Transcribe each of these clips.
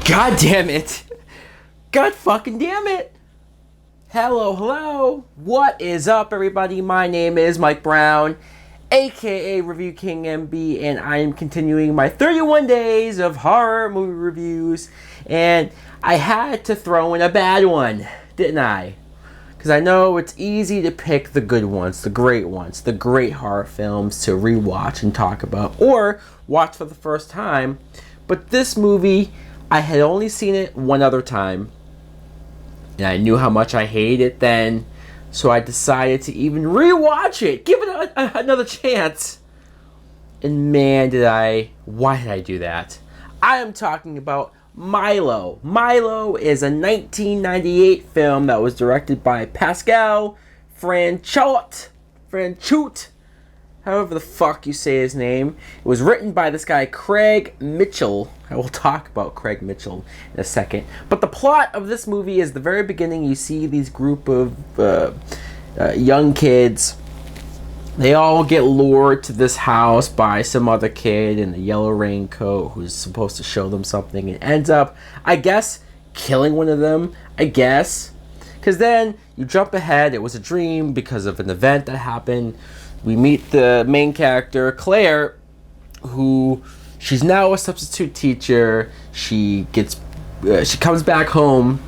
God damn it. God fucking damn it. Hello. What is up, everybody? My name is Mike Brown, aka ReviewKingMB, and I am continuing my 31 days of horror movie reviews. And I had to throw in a bad one, didn't I? Because I know it's easy to pick the good ones, the great horror films to rewatch and talk about, or watch for the first time. But this movie, I had only seen it one other time, and I knew how much I hated it then, so I decided to even rewatch it, give it another chance. And man, why did I do that? I am talking about Milo. Milo is a 1998 film that was directed by Pascal Franchot, however the fuck you say his name. It was written by this guy, Craig Mitchell. I will talk about Craig Mitchell in a second. But the plot of this movie is the very beginning. You see these group of young kids. They all get lured to this house by some other kid in a yellow raincoat who's supposed to show them something, and ends up, I guess, killing one of them, I guess. Because then you jump ahead. It was a dream because of an event that happened. We meet the main character, Claire, who she's now a substitute teacher. She comes back home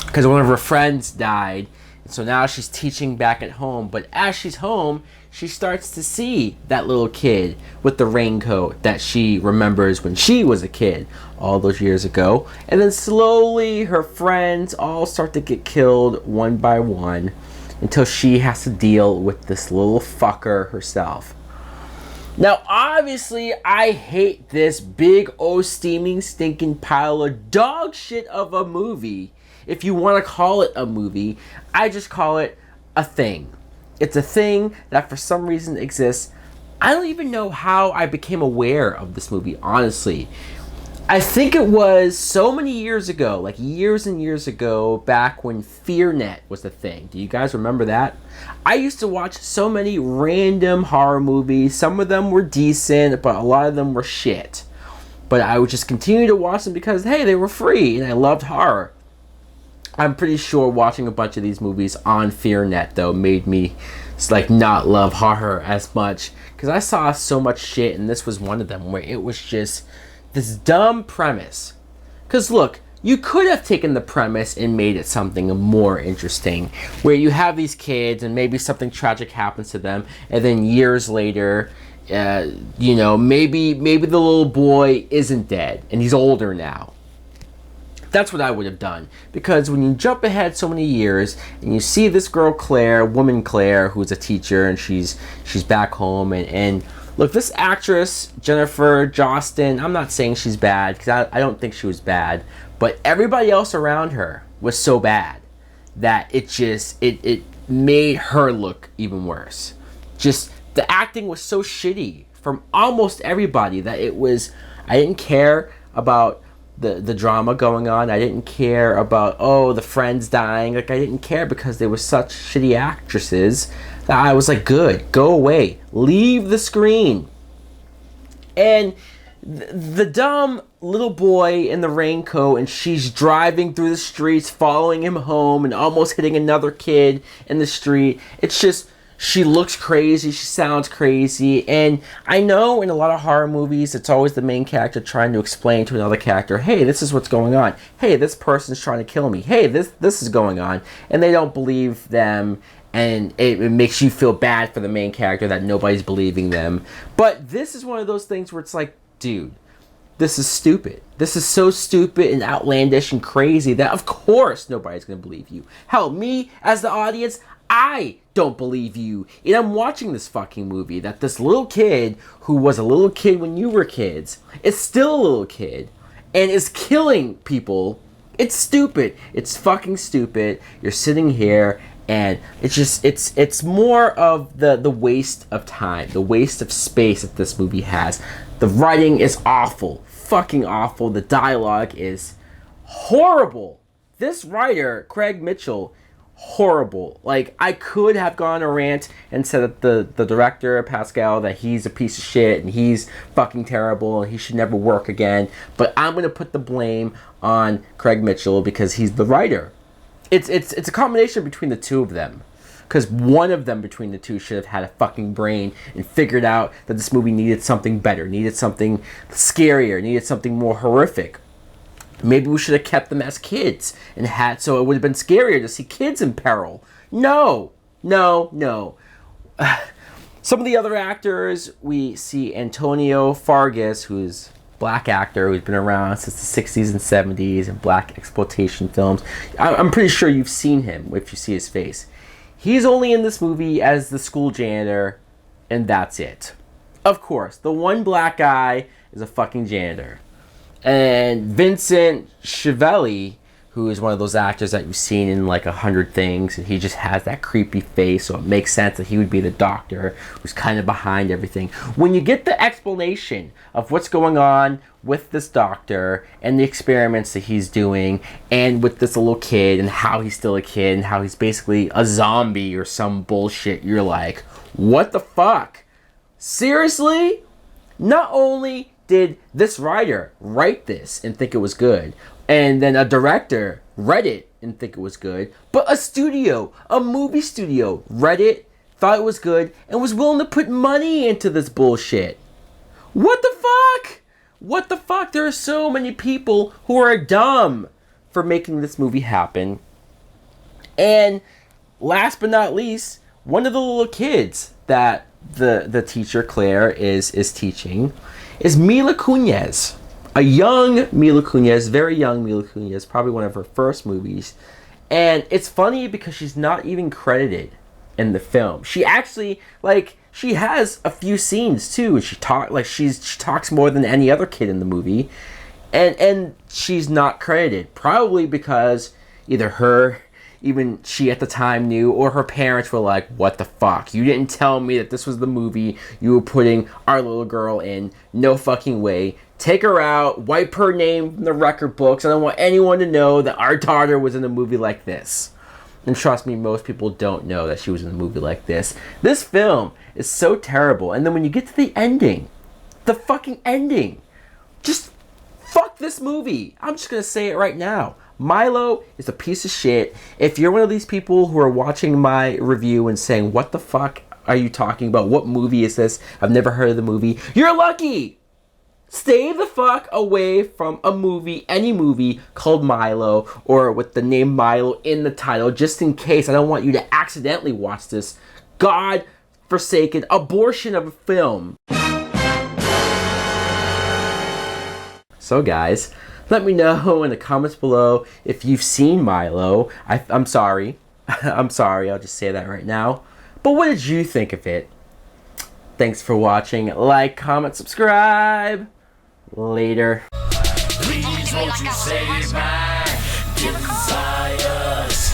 because one of her friends died. And so now she's teaching back at home. But as she's home, she starts to see that little kid with the raincoat that she remembers when she was a kid all those years ago. And then slowly her friends all start to get killed one by one, until she has to deal with this little fucker herself. Now, obviously, I hate this big steaming stinking pile of dog shit of a movie. If you want to call it a movie, I just call it a thing. It's a thing that for some reason exists. I don't even know how I became aware of this movie, honestly. I think it was so many years ago, like years and years ago, back when FearNet was a thing. Do you guys remember that? I used to watch so many random horror movies. Some of them were decent, but a lot of them were shit. But I would just continue to watch them because, hey, they were free, and I loved horror. I'm pretty sure watching a bunch of these movies on FearNet, though, made me not love horror as much. Because I saw so much shit, and this was one of them, where it was just this dumb premise. Because look, you could have taken the premise and made it something more interesting, where you have these kids and maybe something tragic happens to them, and then years later, maybe the little boy isn't dead and he's older now. That's what I would have done. Because when you jump ahead so many years and you see this girl woman Claire, who's a teacher, and she's back home, and look, this actress, Jennifer Jostin, I'm not saying she's bad, because I don't think she was bad, but everybody else around her was so bad that it made her look even worse. Just, the acting was so shitty from almost everybody that I didn't care about the drama going on. I didn't care about, the friends dying. I didn't care because they were such shitty actresses that I was like, good, go away, leave the screen. And the dumb little boy in the raincoat, and she's driving through the streets, following him home, and almost hitting another kid in the street. It's just, she looks crazy, she sounds crazy, and I know in a lot of horror movies, it's always the main character trying to explain to another character, hey, this is what's going on. Hey, this person's trying to kill me. Hey, this is going on. And they don't believe them, and it makes you feel bad for the main character that nobody's believing them. But this is one of those things where it's like, dude, this is stupid. This is so stupid and outlandish and crazy that of course nobody's going to believe you. Hell, me as the audience, I don't believe you. And I'm watching this fucking movie that this little kid, who was a little kid when you were kids, is still a little kid and is killing people. It's stupid. It's fucking stupid. You're sitting here and it's more of the waste of time, the waste of space that this movie has. The writing is awful. Fucking awful. The dialogue is horrible. This writer, Craig Mitchell, horrible. Like, I could have gone a rant and said that the director, Pascal, that he's a piece of shit and he's fucking terrible and he should never work again. But I'm going to put the blame on Craig Mitchell because he's the writer. It's a combination between the two of them. Because one of them between the two should have had a fucking brain and figured out that this movie needed something better, needed something scarier, needed something more horrific. Maybe we should have kept them as kids and had so it would have been scarier to see kids in peril. No. Some of the other actors, we see Antonio Fargas, who's a black actor who's been around since the 60s and 70s in black exploitation films. I'm pretty sure you've seen him if you see his face. He's only in this movie as the school janitor, and that's it. Of course, the one black guy is a fucking janitor. And Vincent Schiavelli, who is one of those actors that you've seen in like 100 things, and he just has that creepy face, so it makes sense that he would be the doctor who's kind of behind everything. When you get the explanation of what's going on with this doctor and the experiments that he's doing and with this little kid and how he's still a kid and how he's basically a zombie or some bullshit, you're like, what the fuck? Seriously? Not only did this writer write this and think it was good, and then a director read it and think it was good, but a movie studio read it, thought it was good, and was willing to put money into this bullshit. What the fuck? What the fuck? There are so many people who are dumb for making this movie happen. And last but not least, one of the little kids that the teacher, Claire, is teaching is Mila Kunis. A young Mila Kunis, very young Mila Kunis, probably one of her first movies. And it's funny because she's not even credited in the film. She actually, she has a few scenes too. She talks more than any other kid in the movie. And she's not credited. Probably because either even she at the time knew, or her parents were like, what the fuck? You didn't tell me that this was the movie you were putting our little girl in. No fucking way. Take her out, wipe her name from the record books. I don't want anyone to know that our daughter was in a movie like this. And trust me, most people don't know that she was in a movie like this. This film is so terrible. And then when you get to the ending, the fucking ending, just fuck this movie. I'm just going to say it right now. Milo is a piece of shit. If you're one of these people who are watching my review and saying, what the fuck are you talking about? What movie is this? I've never heard of the movie. You're lucky! Stay the fuck away from a movie, any movie called Milo or with the name Milo in the title, just in case. I don't want you to accidentally watch this God-forsaken abortion of a film. So guys, let me know in the comments below if you've seen Milo. I'm sorry. I'm sorry, I'll just say that right now. But what did you think of it? Thanks for watching. Like, comment, subscribe. Later. Please won't you save my desires.